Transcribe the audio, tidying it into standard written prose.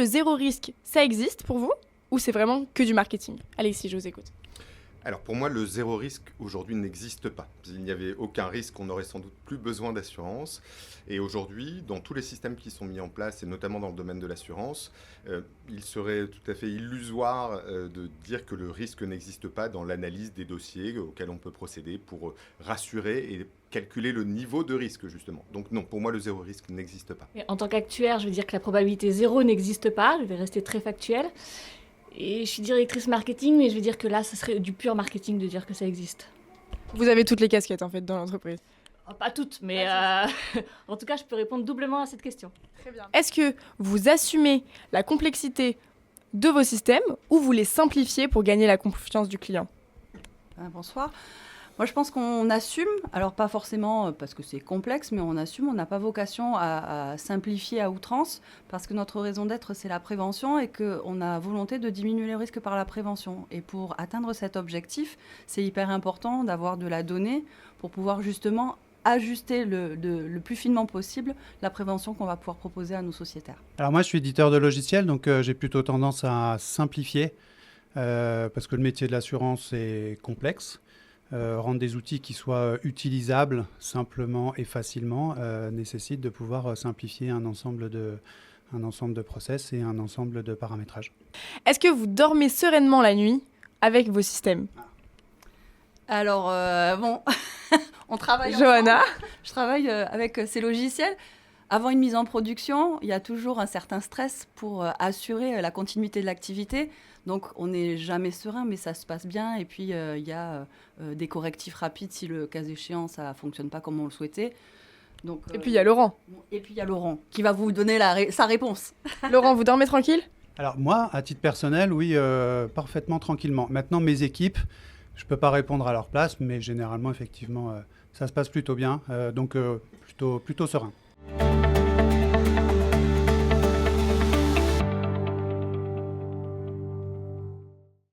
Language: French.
zéro risque, ça existe pour vous ou c'est vraiment que du marketing? Alexis, je vous écoute. Alors pour moi, le zéro risque aujourd'hui n'existe pas. S'il n'y avait aucun risque, on n'aurait sans doute plus besoin d'assurance. Et aujourd'hui, dans tous les systèmes qui sont mis en place, et notamment dans le domaine de l'assurance, il serait tout à fait illusoire de dire que le risque n'existe pas dans l'analyse des dossiers auxquels on peut procéder pour rassurer et calculer le niveau de risque, justement. Donc non, pour moi, le zéro risque n'existe pas. Et en tant qu'actuaire, je veux dire que la probabilité zéro n'existe pas, je vais rester très factuelle. Et je suis directrice marketing, mais je veux dire que là, ce serait du pur marketing de dire que ça existe. Vous avez toutes les casquettes en fait dans l'entreprise. Pas toutes, mais en tout cas, je peux répondre doublement à cette question. Très bien. Est-ce que vous assumez la complexité de vos systèmes ou vous les simplifiez pour gagner la confiance du client? Bonsoir. Moi, je pense qu'on assume, alors pas forcément parce que c'est complexe, mais on assume, on n'a pas vocation à simplifier à outrance, parce que notre raison d'être, c'est la prévention et qu'on a volonté de diminuer les risques par la prévention. Et pour atteindre cet objectif, c'est hyper important d'avoir de la donnée pour pouvoir justement ajuster le plus finement possible la prévention qu'on va pouvoir proposer à nos sociétaires. Alors moi, je suis éditeur de logiciels, donc j'ai plutôt tendance à simplifier, parce que le métier de l'assurance est complexe. Rendre des outils qui soient utilisables simplement et facilement nécessite de pouvoir simplifier un ensemble de process et un ensemble de paramétrages. Est-ce que vous dormez sereinement la nuit avec vos systèmes? Alors, bon, on travaille Johanna? Je travaille avec ces logiciels. Avant une mise en production, il y a toujours un certain stress pour assurer la continuité de l'activité. Donc, on n'est jamais serein, mais ça se passe bien. Et puis, il y a des correctifs rapides si le cas échéant, ça ne fonctionne pas comme on le souhaitait. Donc, Et puis, il y a Laurent. Et puis, il y a Laurent qui va vous donner sa réponse. Laurent, vous dormez tranquille? Alors moi, à titre personnel, oui, parfaitement tranquillement. Maintenant, mes équipes, je ne peux pas répondre à leur place, mais généralement, effectivement, ça se passe plutôt bien. Donc, plutôt serein.